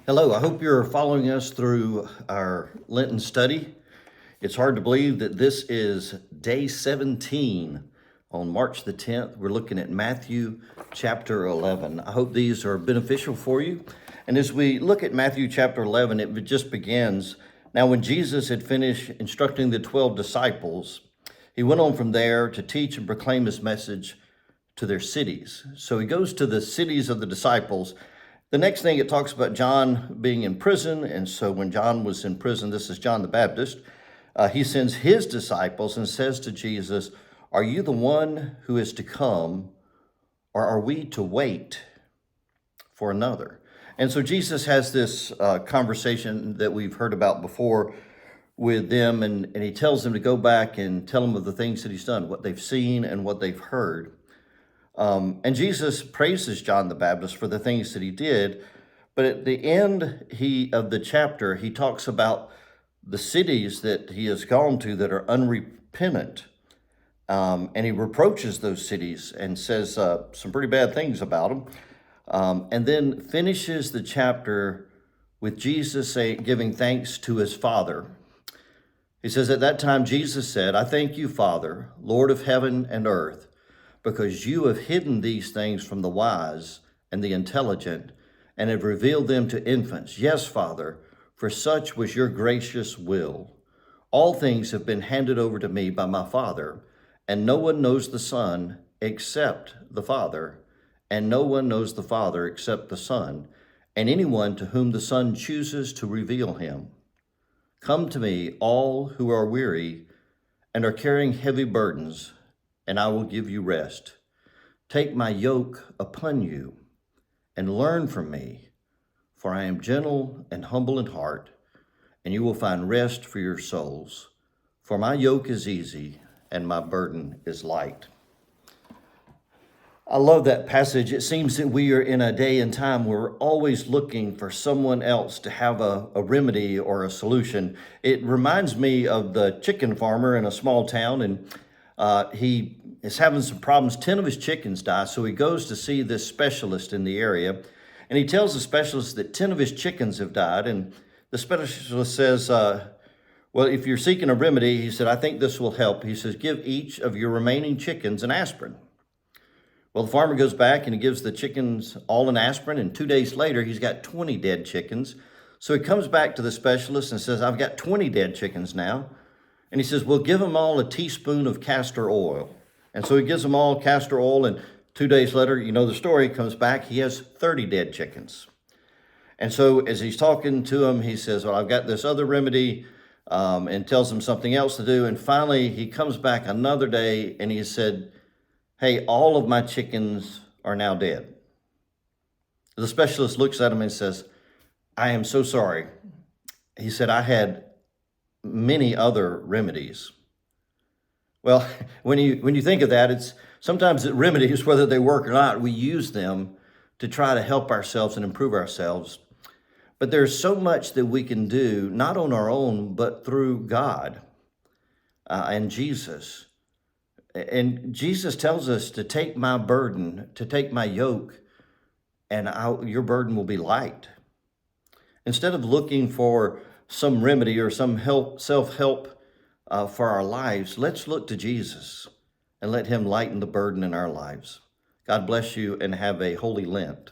Hello, I hope you're following us through our Lenten study. It's hard to believe that this is day 17 on March the 10th. We're looking at Matthew chapter 11. I hope these are beneficial for you. And as we look at Matthew chapter 11, it just begins. Now, when Jesus had finished instructing the 12 disciples, he went on from there to teach and proclaim his message to their cities. So he goes to the cities of the disciples. The next thing it talks about John being in prison. And so when John was in prison, this is John the Baptist, he sends his disciples and says to Jesus, "Are you the one who is to come, or are we to wait for another?" And so Jesus has this conversation that we've heard about before with them, and he tells them to go back and tell them of the things that he's done, what they've seen and what they've heard. And Jesus praises John the Baptist for the things that he did. But at the end of the chapter, he talks about the cities that he has gone to that are unrepentant. And he reproaches those cities and says some pretty bad things about them. And then finishes the chapter with Jesus giving thanks to his Father. He says, "At that time, Jesus said, 'I thank you, Father, Lord of heaven and earth, because you have hidden these things from the wise and the intelligent and have revealed them to infants. Yes, Father, for such was your gracious will. All things have been handed over to me by my Father, and no one knows the Son except the Father, and no one knows the Father except the Son, and anyone to whom the Son chooses to reveal him. Come to me, all who are weary and are carrying heavy burdens, and I will give you rest. Take my yoke upon you and learn from me, for I am gentle and humble in heart, and you will find rest for your souls. For my yoke is easy and my burden is light." I love that passage. It seems that we are in a day and time where we're always looking for someone else to have a remedy or a solution. It reminds me of the chicken farmer in a small town, and he is having some problems. 10 of his chickens die, so he goes to see this specialist in the area, and he tells the specialist that 10 of his chickens have died, and the specialist says, well, if you're seeking a remedy, he said, "I think this will help." He says, "Give each of your remaining chickens an aspirin." Well, the farmer goes back and he gives the chickens all an aspirin, and 2 days later, he's got 20 dead chickens. So he comes back to the specialist and says, "I've got 20 dead chickens now." And he says, "Well, give them all a teaspoon of castor oil." And so he gives them all castor oil, and 2 days later, you know the story, comes back, he has 30 dead chickens. And so as he's talking to him, he says, "Well, I've got this other remedy," and tells him something else to do. And finally, he comes back another day and he said, "Hey, all of my chickens are now dead." The specialist looks at him and says, "I am so sorry." He said, "I had many other remedies." Well, when you think of that, it's sometimes the remedies, whether they work or not, we use them to try to help ourselves and improve ourselves. But there's so much that we can do, not on our own, but through God and Jesus. And Jesus tells us to take my burden, to take my yoke, and your burden will be light. Instead of looking for some remedy or some self-help for our lives, let's look to Jesus and let him lighten the burden in our lives. God bless you, and have a holy Lent.